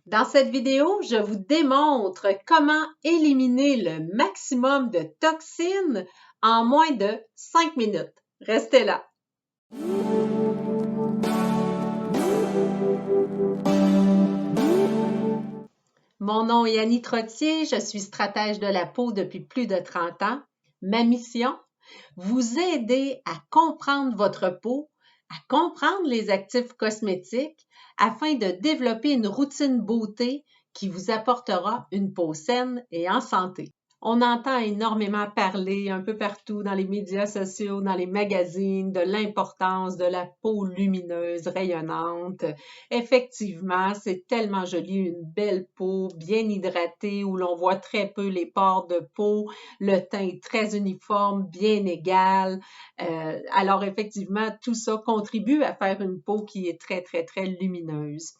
Dans cette vidéo, je vous démontre comment éliminer le maximum de toxines en moins de 5 minutes. Restez là. Mon nom est Annie Trottier, je suis stratège de la peau depuis plus de 30 ans. Ma mission, vous aider à comprendre votre peau, à comprendre les actifs cosmétiques afin de développer une routine beauté qui vous apportera une peau saine et en santé. On entend énormément parler un peu partout dans les médias sociaux, dans les magazines, de l'importance de la peau lumineuse, rayonnante. Effectivement, c'est tellement joli, une belle peau bien hydratée où l'on voit très peu les pores de peau, le teint est très uniforme, bien égal. Alors effectivement, tout ça contribue à faire une peau qui est très, très, très lumineuse.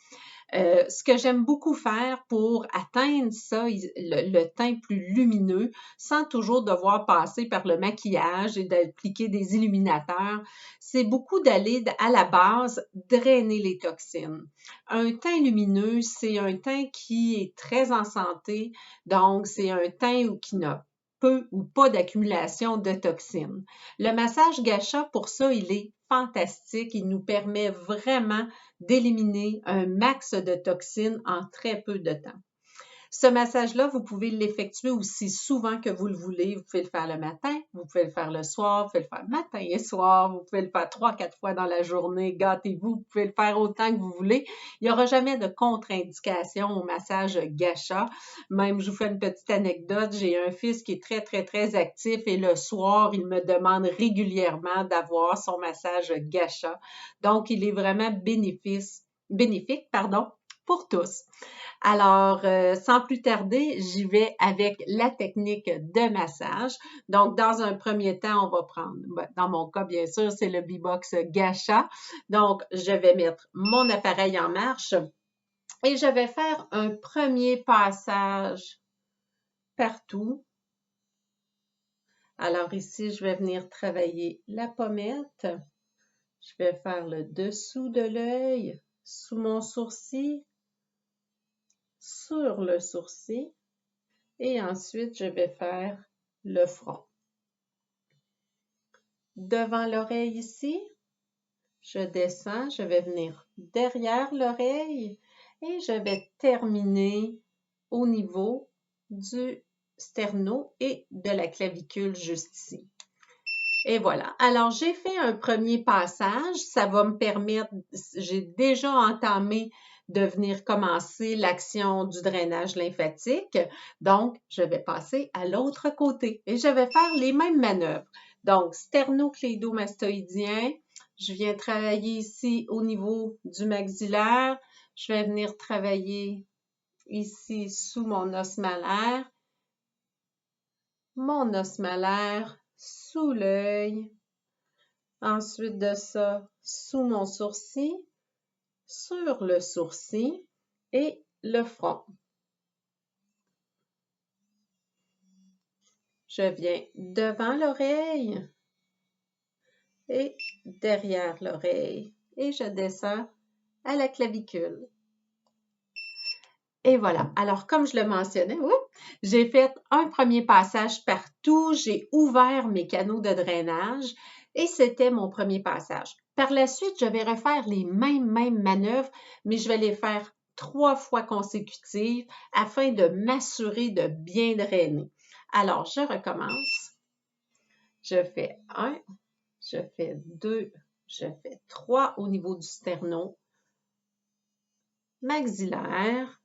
Ce que j'aime beaucoup faire pour atteindre ça, le teint plus lumineux, sans toujours devoir passer par le maquillage et d'appliquer des illuminateurs, c'est beaucoup d'aller à la base drainer les toxines. Un teint lumineux, c'est un teint qui est très en santé, donc c'est un teint qui n'a peu ou pas d'accumulation de toxines. Le massage gua sha, pour ça, il est fantastique. Il nous permet vraiment d'éliminer un max de toxines en très peu de temps. Ce massage-là, vous pouvez l'effectuer aussi souvent que vous le voulez. Vous pouvez le faire le matin, vous pouvez le faire le soir, vous pouvez le faire matin et soir, vous pouvez le faire 3-4 fois dans la journée, gâtez-vous, vous pouvez le faire autant que vous voulez. Il n'y aura jamais de contre-indication au massage gua sha. Même, je vous fais une petite anecdote, j'ai un fils qui est très, très, très actif et le soir, il me demande régulièrement d'avoir son massage gua sha. Donc, il est vraiment bénéfique, pour tous. Alors, sans plus tarder, j'y vais avec la technique de massage. Donc, dans un premier temps, on va prendre, dans mon cas, bien sûr, c'est le B-Box gua sha. Donc, je vais mettre mon appareil en marche et je vais faire un premier passage partout. Alors ici, je vais venir travailler la pommette. Je vais faire le dessous de l'œil, sous mon sourcil, sur le sourcil et ensuite je vais faire le front. Devant l'oreille ici, je descends, je vais venir derrière l'oreille et je vais terminer au niveau du sterno et de la clavicule juste ici. Et voilà. Alors, j'ai fait un premier passage. Ça va me permettre, j'ai déjà entamé de venir commencer l'action du drainage lymphatique. Donc, je vais passer à l'autre côté et je vais faire les mêmes manœuvres. Donc, sternocléidomastoïdien. Je viens travailler ici au niveau du maxillaire. Je vais venir travailler ici sous mon os malaire. Mon os malaire sous l'œil. Ensuite de ça, sous mon sourcil, sur le sourcil et le front. Je viens devant l'oreille et derrière l'oreille et je descends à la clavicule. Et voilà. Alors, comme je le mentionnais, j'ai fait un premier passage partout. J'ai ouvert mes canaux de drainage et c'était mon premier passage. Par la suite, je vais refaire les mêmes manœuvres, mais je vais les faire 3 fois consécutives afin de m'assurer de bien drainer. Alors, je recommence. Je fais 1, je fais 2, je fais 3 au niveau du sterno, maxillaire,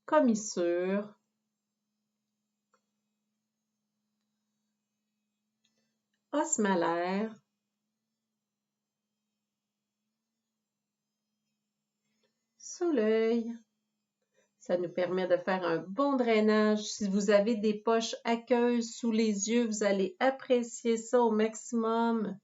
commissure, os malaire, sous l'œil. Ça nous permet de faire un bon drainage. Si vous avez des poches aqueuses sous les yeux, vous allez apprécier ça au maximum.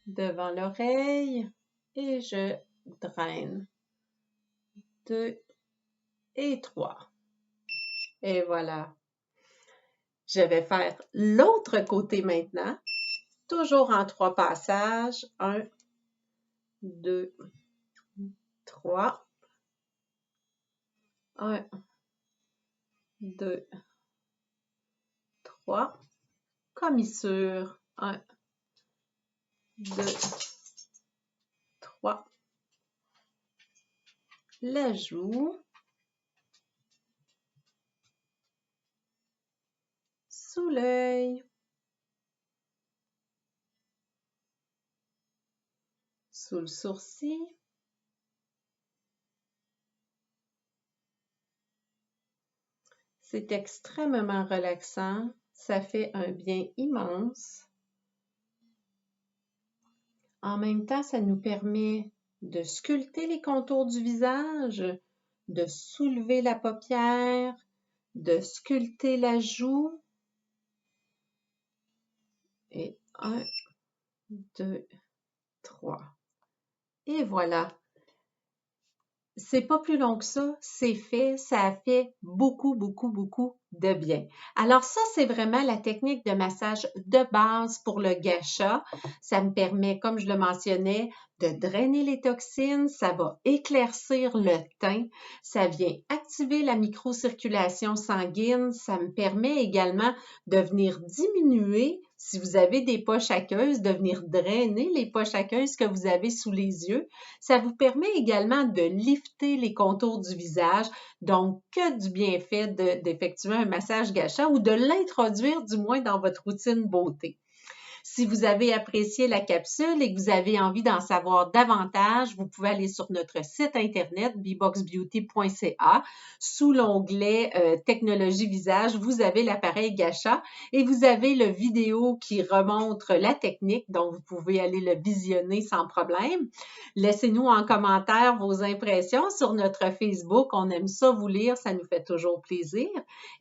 Devant l'oreille et je draine. 2 et 3. Et voilà. Je vais faire l'autre côté maintenant, toujours en 3 passages. 1, 2, 3. 1, 2, 3. Commissure. 1, 2, 3. La joue. Sous l'œil. Sous le sourcil. C'est extrêmement relaxant. Ça fait un bien immense. En même temps, ça nous permet de sculpter les contours du visage, de soulever la paupière, de sculpter la joue. Et 1, 2, 3. Et voilà. C'est pas plus long que ça, c'est fait, ça a fait beaucoup, beaucoup, beaucoup de bien. Alors ça, c'est vraiment la technique de massage de base pour le gua sha. Ça me permet, comme je le mentionnais, de drainer les toxines, ça va éclaircir le teint, ça vient activer la microcirculation sanguine, ça me permet également de venir diminuer, si vous avez des poches aqueuses, de venir drainer les poches aqueuses que vous avez sous les yeux. Ça vous permet également de lifter les contours du visage, donc que du bienfait d'effectuer un massage gua sha ou de l'introduire du moins dans votre routine beauté. Si vous avez apprécié la capsule et que vous avez envie d'en savoir davantage, vous pouvez aller sur notre site internet bboxbeauty.ca. Sous l'onglet Technologie visage, vous avez l'appareil gua sha et vous avez le vidéo qui remontre la technique, donc vous pouvez aller le visionner sans problème. Laissez-nous en commentaire vos impressions sur notre Facebook. On aime ça vous lire, ça nous fait toujours plaisir.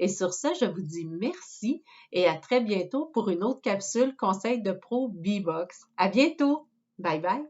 Et sur ce, je vous dis merci et à très bientôt pour une autre capsule Conseil de Pro B-Box. À bientôt! Bye bye!